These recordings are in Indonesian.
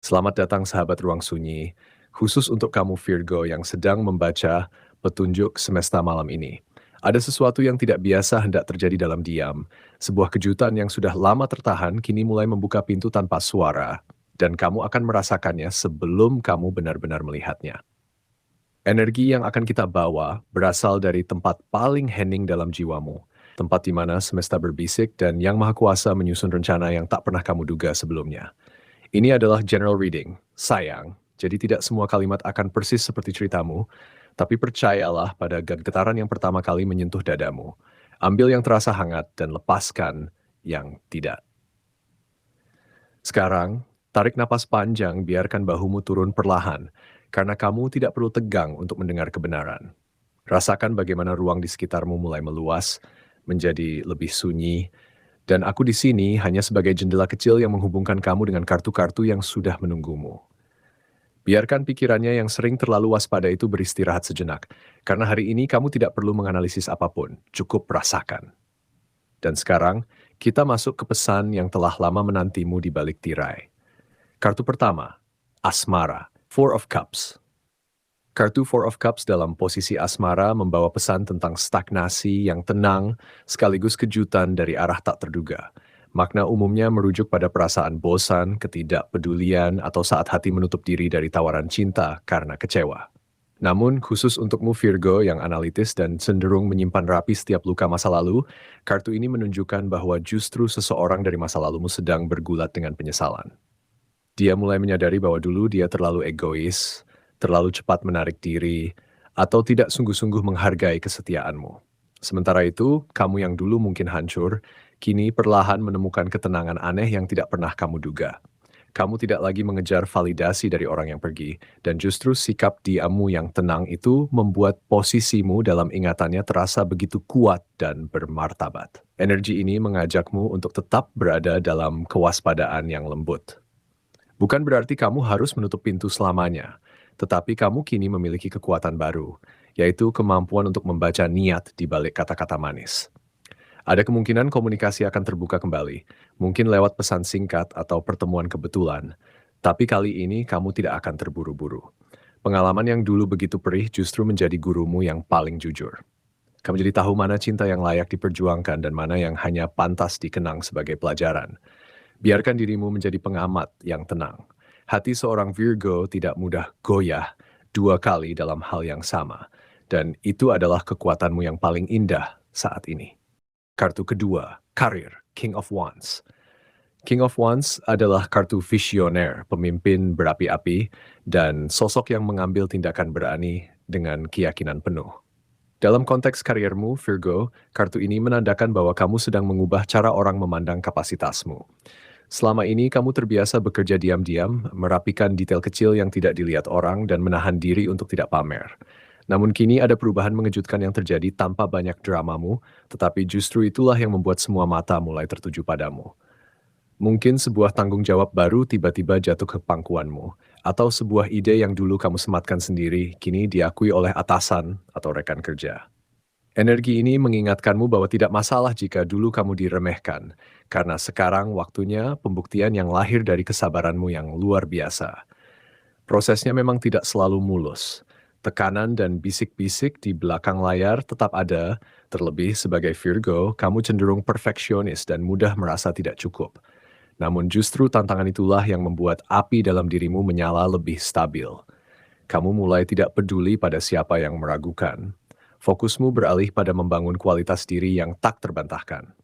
Selamat datang sahabat ruang sunyi, khusus untuk kamu Virgo yang sedang membaca petunjuk semesta malam ini. Ada sesuatu yang tidak biasa hendak terjadi dalam diam. Sebuah kejutan yang sudah lama tertahan kini mulai membuka pintu tanpa suara, dan kamu akan merasakannya sebelum kamu benar-benar melihatnya. Energi yang akan kita bawa berasal dari tempat paling hening dalam jiwamu, tempat di mana semesta berbisik dan Yang Maha Kuasa menyusun rencana yang tak pernah kamu duga sebelumnya. Ini adalah general reading. Sayang, jadi tidak semua kalimat akan persis seperti ceritamu, tapi percayalah pada getaran yang pertama kali menyentuh dadamu. Ambil yang terasa hangat dan lepaskan yang tidak. Sekarang, tarik napas panjang, biarkan bahumu turun perlahan, karena kamu tidak perlu tegang untuk mendengar kebenaran. Rasakan bagaimana ruang di sekitarmu mulai meluas, menjadi lebih sunyi, dan aku di sini hanya sebagai jendela kecil yang menghubungkan kamu dengan kartu-kartu yang sudah menunggumu. Biarkan pikirannya yang sering terlalu waspada itu beristirahat sejenak, karena hari ini kamu tidak perlu menganalisis apapun, cukup rasakan. Dan sekarang, kita masuk ke pesan yang telah lama menantimu di balik tirai. Kartu pertama, Asmara, Four of Cups. Kartu Four of Cups dalam posisi asmara membawa pesan tentang stagnasi yang tenang sekaligus kejutan dari arah tak terduga. Makna umumnya merujuk pada perasaan bosan, ketidakpedulian, atau saat hati menutup diri dari tawaran cinta karena kecewa. Namun, khusus untukmu Virgo yang analitis dan cenderung menyimpan rapi setiap luka masa lalu, kartu ini menunjukkan bahwa justru seseorang dari masa lalumu sedang bergulat dengan penyesalan. Dia mulai menyadari bahwa dulu dia terlalu egois, terlalu cepat menarik diri, atau tidak sungguh-sungguh menghargai kesetiaanmu. Sementara itu, kamu yang dulu mungkin hancur, kini perlahan menemukan ketenangan aneh yang tidak pernah kamu duga. Kamu tidak lagi mengejar validasi dari orang yang pergi, dan justru sikap diammu yang tenang itu membuat posisimu dalam ingatannya terasa begitu kuat dan bermartabat. Energi ini mengajakmu untuk tetap berada dalam kewaspadaan yang lembut. Bukan berarti kamu harus menutup pintu selamanya, tetapi kamu kini memiliki kekuatan baru, yaitu kemampuan untuk membaca niat di balik kata-kata manis. Ada kemungkinan komunikasi akan terbuka kembali, mungkin lewat pesan singkat atau pertemuan kebetulan, tapi kali ini kamu tidak akan terburu-buru. Pengalaman yang dulu begitu perih justru menjadi gurumu yang paling jujur. Kamu jadi tahu mana cinta yang layak diperjuangkan dan mana yang hanya pantas dikenang sebagai pelajaran. Biarkan dirimu menjadi pengamat yang tenang. Hati seorang Virgo tidak mudah goyah dua kali dalam hal yang sama, dan itu adalah kekuatanmu yang paling indah saat ini. Kartu kedua, karir, King of Wands. King of Wands adalah kartu visioner, pemimpin berapi-api, dan sosok yang mengambil tindakan berani dengan keyakinan penuh. Dalam konteks kariermu, Virgo, kartu ini menandakan bahwa kamu sedang mengubah cara orang memandang kapasitasmu. Selama ini kamu terbiasa bekerja diam-diam, merapikan detail kecil yang tidak dilihat orang, dan menahan diri untuk tidak pamer. Namun kini ada perubahan mengejutkan yang terjadi tanpa banyak dramamu, tetapi justru itulah yang membuat semua mata mulai tertuju padamu. Mungkin sebuah tanggung jawab baru tiba-tiba jatuh ke pangkuanmu, atau sebuah ide yang dulu kamu sematkan sendiri, kini diakui oleh atasan atau rekan kerja. Energi ini mengingatkanmu bahwa tidak masalah jika dulu kamu diremehkan, karena sekarang waktunya pembuktian yang lahir dari kesabaranmu yang luar biasa. Prosesnya memang tidak selalu mulus. Tekanan dan bisik-bisik di belakang layar tetap ada, terlebih sebagai Virgo, kamu cenderung perfeksionis dan mudah merasa tidak cukup. Namun justru tantangan itulah yang membuat api dalam dirimu menyala lebih stabil. Kamu mulai tidak peduli pada siapa yang meragukan. Fokusmu beralih pada membangun kualitas diri yang tak terbantahkan.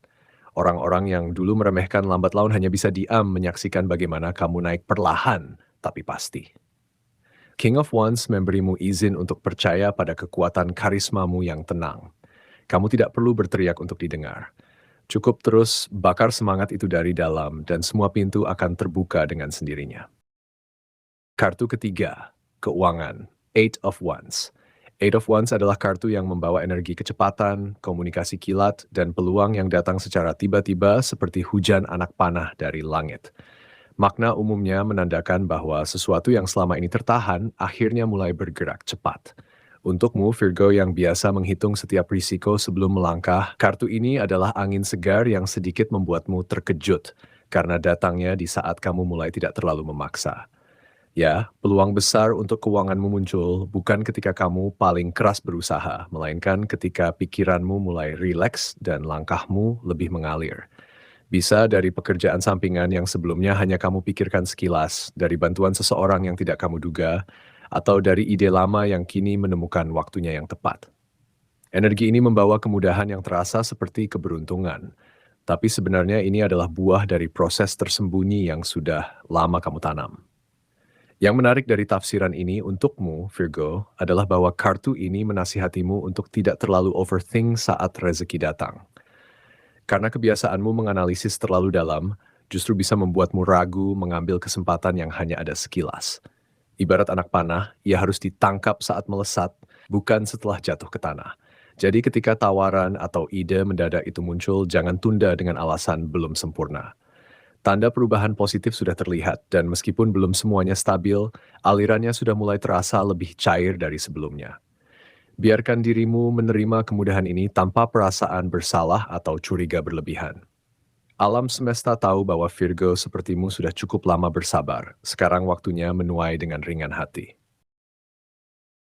Orang-orang yang dulu meremehkan lambat laun hanya bisa diam menyaksikan bagaimana kamu naik perlahan, tapi pasti. King of Wands memberimu izin untuk percaya pada kekuatan karismamu yang tenang. Kamu tidak perlu berteriak untuk didengar. Cukup terus bakar semangat itu dari dalam dan semua pintu akan terbuka dengan sendirinya. Kartu ketiga, keuangan, Eight of Wands. Eight of Wands adalah kartu yang membawa energi kecepatan, komunikasi kilat, dan peluang yang datang secara tiba-tiba seperti hujan anak panah dari langit. Makna umumnya menandakan bahwa sesuatu yang selama ini tertahan akhirnya mulai bergerak cepat. Untukmu, Virgo yang biasa menghitung setiap risiko sebelum melangkah, kartu ini adalah angin segar yang sedikit membuatmu terkejut karena datangnya di saat kamu mulai tidak terlalu memaksa. Ya, peluang besar untuk keuanganmu muncul bukan ketika kamu paling keras berusaha, melainkan ketika pikiranmu mulai rileks dan langkahmu lebih mengalir. Bisa dari pekerjaan sampingan yang sebelumnya hanya kamu pikirkan sekilas, dari bantuan seseorang yang tidak kamu duga, atau dari ide lama yang kini menemukan waktunya yang tepat. Energi ini membawa kemudahan yang terasa seperti keberuntungan, tapi sebenarnya ini adalah buah dari proses tersembunyi yang sudah lama kamu tanam. Yang menarik dari tafsiran ini untukmu, Virgo, adalah bahwa kartu ini menasihatimu untuk tidak terlalu overthink saat rezeki datang. Karena kebiasaanmu menganalisis terlalu dalam, justru bisa membuatmu ragu mengambil kesempatan yang hanya ada sekilas. Ibarat anak panah, ia harus ditangkap saat melesat, bukan setelah jatuh ke tanah. Jadi ketika tawaran atau ide mendadak itu muncul, jangan tunda dengan alasan belum sempurna. Tanda perubahan positif sudah terlihat, dan meskipun belum semuanya stabil, alirannya sudah mulai terasa lebih cair dari sebelumnya. Biarkan dirimu menerima kemudahan ini tanpa perasaan bersalah atau curiga berlebihan. Alam semesta tahu bahwa Virgo sepertimu sudah cukup lama bersabar. Sekarang waktunya menuai dengan ringan hati.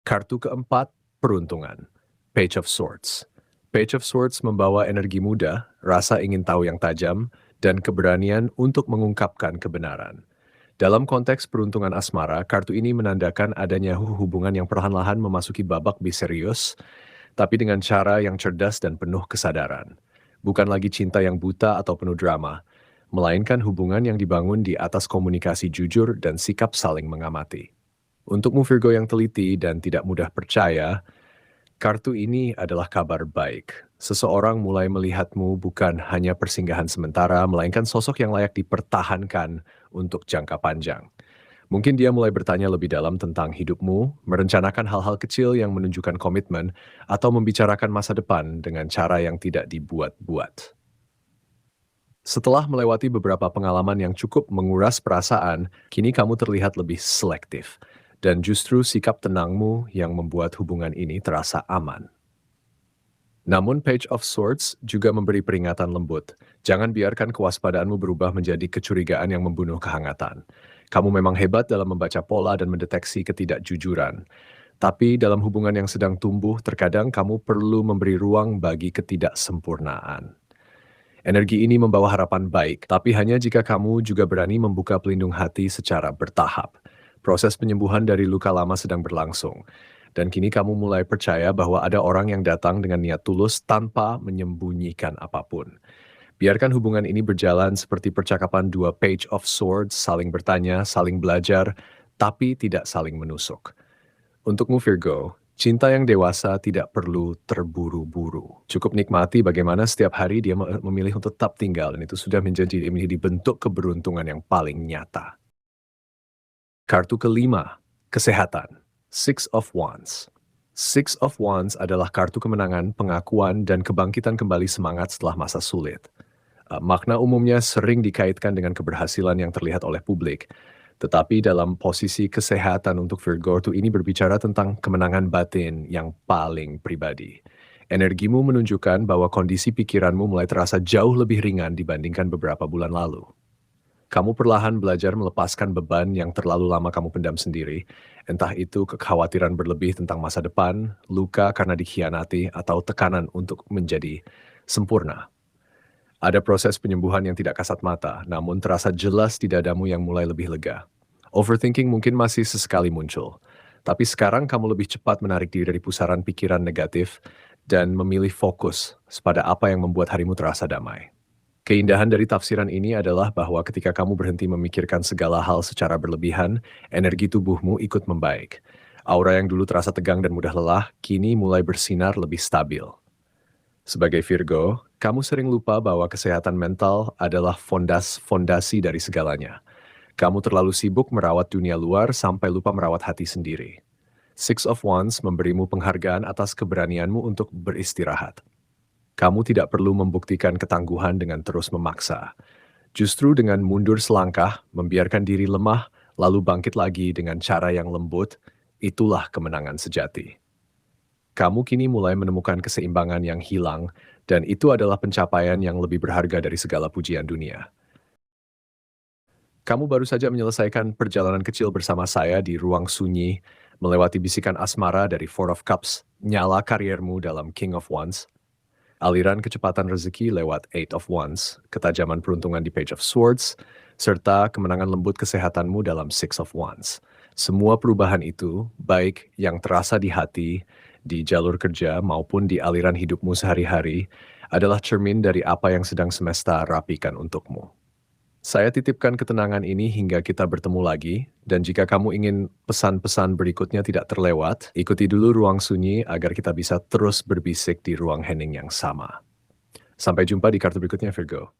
Kartu keempat, peruntungan. Page of Swords. Page of Swords membawa energi muda, rasa ingin tahu yang tajam, dan keberanian untuk mengungkapkan kebenaran. Dalam konteks peruntungan asmara, kartu ini menandakan adanya hubungan yang perlahan-lahan memasuki babak misterius, tapi dengan cara yang cerdas dan penuh kesadaran. Bukan lagi cinta yang buta atau penuh drama, melainkan hubungan yang dibangun di atas komunikasi jujur dan sikap saling mengamati. Untukmu Virgo yang teliti dan tidak mudah percaya, kartu ini adalah kabar baik. Seseorang mulai melihatmu bukan hanya persinggahan sementara, melainkan sosok yang layak dipertahankan untuk jangka panjang. Mungkin dia mulai bertanya lebih dalam tentang hidupmu, merencanakan hal-hal kecil yang menunjukkan komitmen, atau membicarakan masa depan dengan cara yang tidak dibuat-buat. Setelah melewati beberapa pengalaman yang cukup menguras perasaan, kini kamu terlihat lebih selektif. Dan justru sikap tenangmu yang membuat hubungan ini terasa aman. Namun Page of Swords juga memberi peringatan lembut. Jangan biarkan kewaspadaanmu berubah menjadi kecurigaan yang membunuh kehangatan. Kamu memang hebat dalam membaca pola dan mendeteksi ketidakjujuran. Tapi dalam hubungan yang sedang tumbuh, terkadang kamu perlu memberi ruang bagi ketidaksempurnaan. Energi ini membawa harapan baik, tapi hanya jika kamu juga berani membuka pelindung hati secara bertahap. Proses penyembuhan dari luka lama sedang berlangsung, dan kini kamu mulai percaya bahwa ada orang yang datang dengan niat tulus tanpa menyembunyikan apapun. Biarkan hubungan ini berjalan seperti percakapan dua Page of Swords, saling bertanya, saling belajar, tapi tidak saling menusuk. Untukmu Virgo, cinta yang dewasa tidak perlu terburu-buru. Cukup nikmati bagaimana setiap hari dia memilih untuk tetap tinggal, dan itu sudah menjadi bentuk keberuntungan yang paling nyata. Kartu kelima, kesehatan. Six of Wands. Six of Wands adalah kartu kemenangan, pengakuan, dan kebangkitan kembali semangat setelah masa sulit. Makna umumnya sering dikaitkan dengan keberhasilan yang terlihat oleh publik. Tetapi dalam posisi kesehatan untuk Virgo ini berbicara tentang kemenangan batin yang paling pribadi. Energimu menunjukkan bahwa kondisi pikiranmu mulai terasa jauh lebih ringan dibandingkan beberapa bulan lalu. Kamu perlahan belajar melepaskan beban yang terlalu lama kamu pendam sendiri, entah itu kekhawatiran berlebih tentang masa depan, luka karena dikhianati, atau tekanan untuk menjadi sempurna. Ada proses penyembuhan yang tidak kasat mata, namun terasa jelas di dadamu yang mulai lebih lega. Overthinking mungkin masih sesekali muncul, tapi sekarang kamu lebih cepat menarik diri dari pusaran pikiran negatif dan memilih fokus pada apa yang membuat harimu terasa damai. Keindahan dari tafsiran ini adalah bahwa ketika kamu berhenti memikirkan segala hal secara berlebihan, energi tubuhmu ikut membaik. Aura yang dulu terasa tegang dan mudah lelah, kini mulai bersinar lebih stabil. Sebagai Virgo, kamu sering lupa bahwa kesehatan mental adalah fondasi dari segalanya. Kamu terlalu sibuk merawat dunia luar sampai lupa merawat hati sendiri. Six of Wands memberimu penghargaan atas keberanianmu untuk beristirahat. Kamu tidak perlu membuktikan ketangguhan dengan terus memaksa. Justru dengan mundur selangkah, membiarkan diri lemah, lalu bangkit lagi dengan cara yang lembut, itulah kemenangan sejati. Kamu kini mulai menemukan keseimbangan yang hilang, dan itu adalah pencapaian yang lebih berharga dari segala pujian dunia. Kamu baru saja menyelesaikan perjalanan kecil bersama saya di ruang sunyi, melewati bisikan asmara dari Four of Cups, nyala kariermu dalam King of Wands, aliran kecepatan rezeki lewat Eight of Wands, ketajaman peruntungan di Page of Swords, serta kemenangan lembut kesehatanmu dalam Six of Wands. Semua perubahan itu, baik yang terasa di hati, di jalur kerja, maupun di aliran hidupmu sehari-hari, adalah cermin dari apa yang sedang semesta rapikan untukmu. Saya titipkan ketenangan ini hingga kita bertemu lagi, dan jika kamu ingin pesan-pesan berikutnya tidak terlewat, ikuti dulu ruang sunyi agar kita bisa terus berbisik di ruang hening yang sama. Sampai jumpa di kartu berikutnya, Virgo.